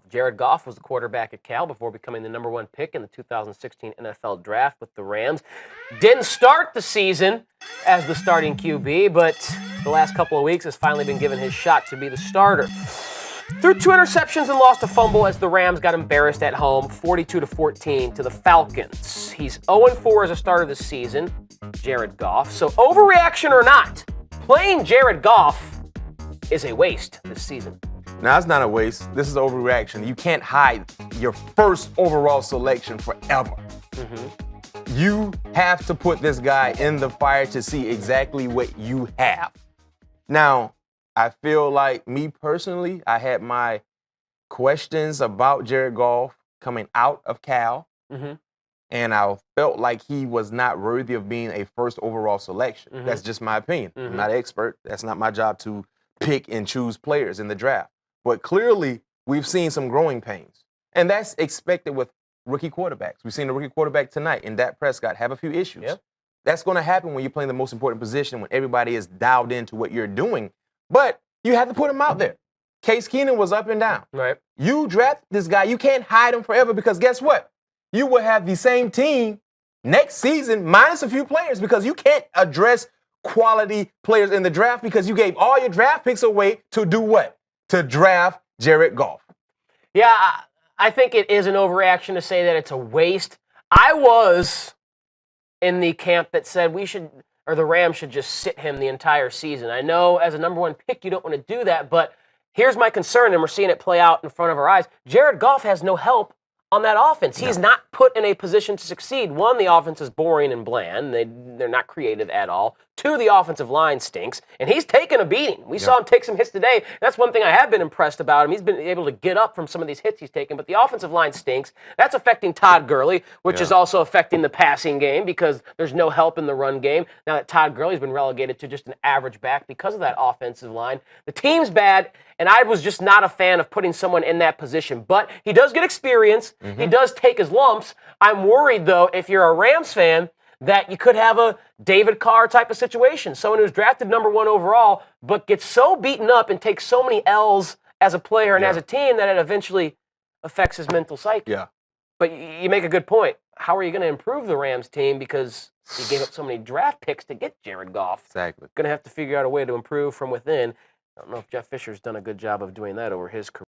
Jared Goff was the quarterback at Cal before becoming the number 1 pick in the 2016 NFL Draft with the Rams. Didn't start the season as the starting QB, but the last couple of weeks has finally been given his shot to be the starter. Threw 2 interceptions and lost a fumble as the Rams got embarrassed at home, 42-14 to the Falcons. He's 0-4 as a starter this season, Jared Goff. So overreaction or not, playing Jared Goff is a waste this season. Now, it's not a waste. This is overreaction. You can't hide your first overall selection forever. You have to put this guy in the fire to see exactly what you have. Now, I feel like me personally, I had my questions about Jared Goff coming out of Cal, and I felt like he was not worthy of being a first overall selection. That's just my opinion. I'm not an expert. That's not my job to pick and choose players in the draft. But clearly, we've seen some growing pains. And that's expected with rookie quarterbacks. We've seen the rookie quarterback tonight in Dak Prescott have a few issues. Yep. That's going to happen when you're playing the most important position, when everybody is dialed into what you're doing. But you have to put him out there. Case Keenum was up and down. Right. You draft this guy, you can't hide him forever because guess what? You will have the same team next season minus a few players because you can't address quality players in the draft because you gave all your draft picks away to do what? To draft Jared Goff. Yeah, I think it is an overreaction to say that it's a waste. I was in the camp that said the Rams should just sit him the entire season. I know as a number 1 pick, you don't want to do that, but here's my concern, and we're seeing it play out in front of our eyes. Jared Goff has no help on that offense. He's not put in a position to succeed. 1, the offense is boring and bland. They're not creative at all. 2, the offensive line stinks, and he's taken a beating. We saw him take some hits today. That's one thing I have been impressed about him. He's been able to get up from some of these hits he's taken, but the offensive line stinks. That's affecting Todd Gurley, which is also affecting the passing game because there's no help in the run game. Now that Todd Gurley's been relegated to just an average back because of that offensive line. The team's bad, and I was just not a fan of putting someone in that position. But he does get experience. He does take his lumps. I'm worried, though, if you're a Rams fan, that you could have a David Carr type of situation. Someone who's drafted number 1 overall, but gets so beaten up and takes so many L's as a player and as a team that it eventually affects his mental psyche. Yeah. But you make a good point. How are you going to improve the Rams team because you gave up so many draft picks to get Jared Goff? Exactly. Going to have to figure out a way to improve from within. I don't know if Jeff Fisher's done a good job of doing that over his career.